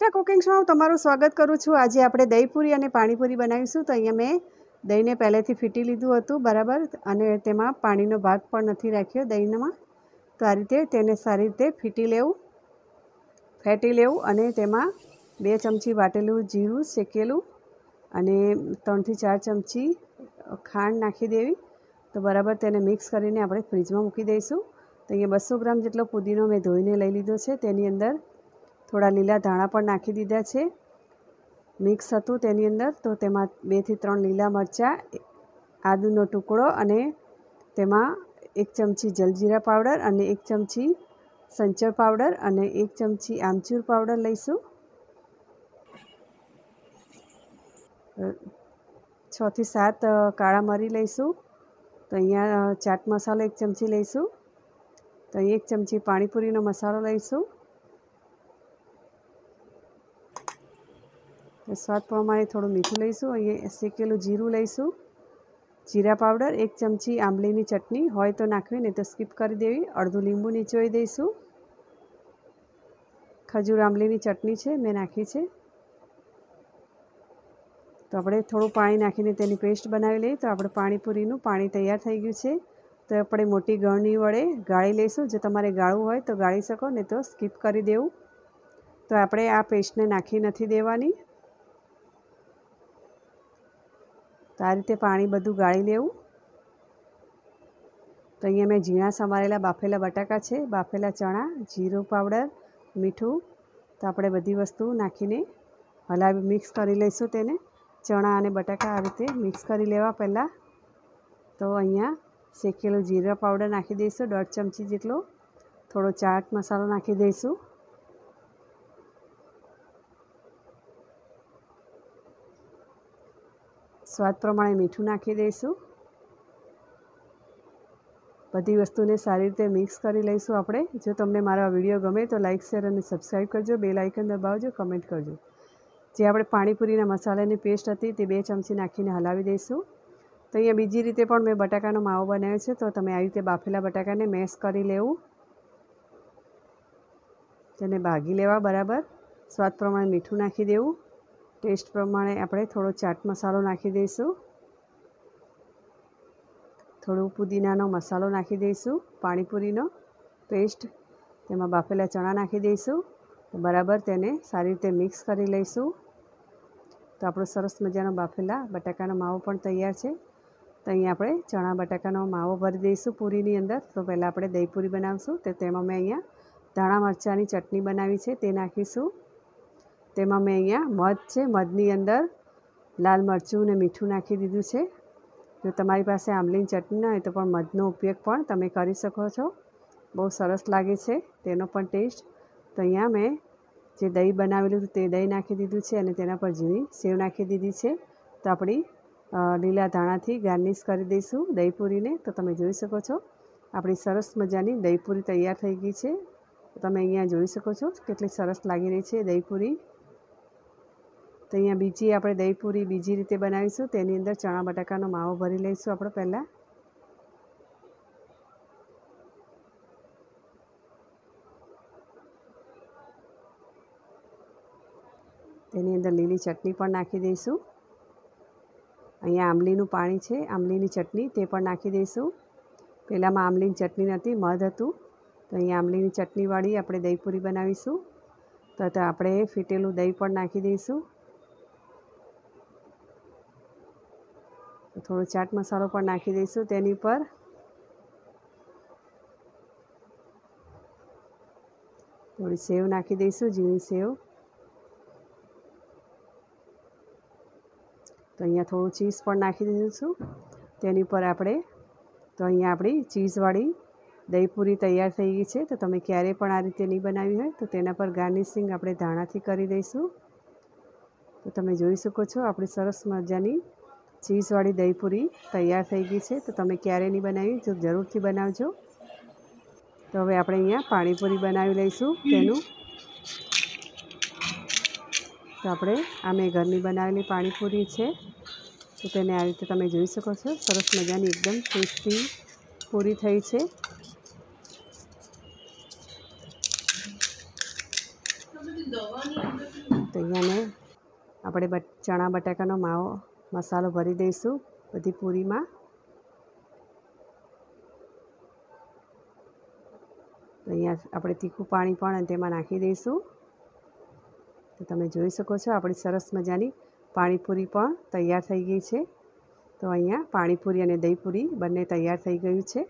ટા કુકિંગ શોમાં તમારું સ્વાગત કરું છું। આજે આપણે દહીંપૂરી અને પાણીપુરી બનાવીશું। તો અહીંયા મેં દહીંને પહેલેથી ફીટી લીધું હતું બરાબર, અને તેમાં પાણીનો ભાગ પણ નથી રાખ્યો દહીંમાં। તો આ રીતે તેને સારી રીતે ફેટી લેવું અને તેમાં 2 ચમચી વાટેલું જીરું શેકેલું અને 3 થી 4 ચમચી ખાંડ નાખી દેવી। તો બરાબર તેને મિક્સ કરીને આપણે ફ્રીજમાં મૂકી દઈશું। તો અહીંયા 200 ગ્રામ જેટલો પુદીનો મેં ધોઈને લઈ લીધો છે। તેની અંદર થોડા લીલા ધાણા પણ નાખી દીધા છે મિક્સ હતું તેની અંદર। તો તેમાં 2 થી 3 લીલા મરચાં, આદુનો ટુકડો અને તેમાં 1 ચમચી જલજીરા પાવડર અને 1 ચમચી સંચળ પાવડર અને 1 ચમચી આમચૂર પાવડર લઈશું। 6 થી 7 કાળા મરી લઈશું। તો અહીંયા ચાટ મસાલો 1 ચમચી લઈશું। તો અહીં 1 ચમચી પાણીપુરીનો મસાલો લઈશું। સ્વાદ પ્રમાણે થોડું મીઠું લઈશું। અહીંયા શેકેલું જીરું લઈશું, જીરા પાવડર, 1 ચમચી આંબલીની ચટણી હોય તો નાખવી, નહીં તો સ્કીપ કરી દેવી। અડધું લીંબુ નીચોવી દઈશું। ખજૂર આંબલીની ચટણી છે મેં નાખી છે। તો આપણે થોડું પાણી નાખીને તેની પેસ્ટ બનાવી લઈએ। તો આપણે પાણીપુરીનું પાણી તૈયાર થઈ ગયું છે। તો આપણે મોટી ગળણી વડે ગાળી લઈશું। જો તમારે ગાળવું હોય તો ગાળી શકો, નહીં તો સ્કીપ કરી દેવું। તો આપણે આ પેસ્ટને નાખી નથી દેવાની। તો આ રીતે પાણી બધું ગાળી લેવું। તો અહીંયા મેં ઝીણા સમારેલા બાફેલા બટાકા છે, બાફેલા ચણા, જીરું પાવડર, મીઠું। તો આપણે બધી વસ્તુ નાખીને હલાવી મિક્સ કરી લઈશું તેને। ચણા અને બટાકા આ રીતે મિક્સ કરી લેવા પહેલાં। તો અહીંયા શેકેલું જીરા પાવડર નાખી દઈશું 1.5 ચમચી જેટલો, થોડો ચાટ મસાલો નાખી દઈશું। સ્વાદ પ્રમાણે મીઠું નાખી દઈશું। બધી વસ્તુને સારી રીતે મિક્સ કરી લઈશું આપણે। જો તમને મારો આ વિડીયો ગમે તો લાઇક, શેર અને સબસ્ક્રાઈબ કરજો, બેલ આઇકન દબાવજો, કમેન્ટ કરજો। જે આપણે પાણીપુરીના મસાલાની પેસ્ટ હતી તે 2 ચમચી નાખીને હલાવી દઈશું। તો અહીંયા બીજી રીતે પણ મેં બટાકાનો માવો બનાવ્યો છે। તો તમે આ રીતે બાફેલા બટાકાને મેશ કરી લેવું, તેને ભાગી લેવા બરાબર। સ્વાદ પ્રમાણે મીઠું નાખી દેવું। ટેસ્ટ પ્રમાણે આપણે થોડો ચાટ મસાલો નાખી દઈશું, થોડું પુદીનાનો મસાલો નાખી દઈશું, પાણીપુરીનો પેસ્ટ, તેમાં બાફેલા ચણા નાખી દઈશું। તો બરાબર તેને સારી રીતે મિક્સ કરી લઈશું। તો આપણો સરસ મજાનો બાફેલા બટાકાનો માવો પણ તૈયાર છે। તો અહીંયા આપણે ચણા બટાકાનો માવો ભરી દઈશું પૂરીની અંદર। તો પહેલાં આપણે દહીં પૂરી બનાવીશું। તો તેમાં મેં અહીંયા ધાણા મરચાંની ચટણી બનાવી છે તે નાખીશું। તેમાં મેં અહીંયા મધ છે, મધની અંદર લાલ મરચું અને મીઠું નાખી દીધું છે। જો તમારી પાસે આંબલીની ચટણી ના હોય તો પણ મધનો ઉપયોગ પણ તમે કરી શકો છો, બહુ સરસ લાગે છે તેનો પણ ટેસ્ટ। તો અહીંયા મેં જે દહીં બનાવેલું તે દહીં નાખી દીધું છે અને તેના પર ઝીણી સેવ નાખી દીધી છે। તો આપણી લીલા ધાણાથી ગાર્નિશ કરી દઈશું દહીં પૂરીને। તો તમે જોઈ શકો છો આપણી સરસ મજાની દહીં પૂરી તૈયાર થઈ ગઈ છે। તો તમે અહીંયા જોઈ શકો છો કેટલી સરસ લાગી રહી છે દહીં પૂરી। તો અહીંયા બીજી આપણે દહીં પૂરી બીજી રીતે બનાવીશું। તેની અંદર ચણા બટાકાનો માવો ભરી લઈશું આપણે પહેલાં। તેની અંદર લીલી ચટણી પણ નાખી દઈશું। અહીંયા આંબલીનું પાણી છે, આંબલીની ચટણી તે પણ નાખી દઈશું। પહેલાંમાં આંબલીની ચટણી નથી, મધ હતું। તો અહીંયા આંબલીની ચટણીવાળી આપણે દહીં પૂરી બનાવીશું। તો આપણે ફીટેલું દહીં પણ નાખી દઈશું। થોડો ચાટ મસાલો પણ નાખી દઈશું તેની પર। થોડી સેવ નાખી દઈશું, ઝીણી સેવ। તો અહીંયા થોડું ચીઝ પણ નાખી દઈશું તેની પર આપણે। તો અહીંયા આપણી ચીઝવાળી દહીં પૂરી તૈયાર થઈ ગઈ છે। તો તમે ક્યારેય પણ આ રીતે નહીં બનાવી હોય તો તેના પર ગાર્નિશિંગ આપણે ધાણાથી કરી દઈશું। તો તમે જોઈ શકો છો આપણી સરસ મજાની ચીઝવાળી દહીં પૂરી તૈયાર થઈ ગઈ છે। તો તમે ક્યારેય નહીં બનાવી તો જરૂરથી બનાવજો। તો હવે આપણે અહીંયા પાણીપુરી બનાવી લઈશું તેનું। તો આપણે આ મેં ઘરની બનાવેલી પાણીપુરી છે। તો તેને આ રીતે તમે જોઈ શકો છો સરસ મજાની એકદમ ટેસ્ટી પૂરી થઈ છે। દવાની અંદર તો અહીંયાને આપણે ચણા બટાકાનો માવો મસાલો ભરી દઈશું બધી પૂરીમાં. તો અહીંયા આપણે તીખું પાણી પણ તેમાં નાખી દઈશું. તો તમે જોઈ શકો છો આપણી સરસ મજાની પાણીપુરી પણ તૈયાર થઈ ગઈ છે. તો અહીંયા પાણીપુરી અને દહીંપુરી બંને તૈયાર થઈ ગયું છે.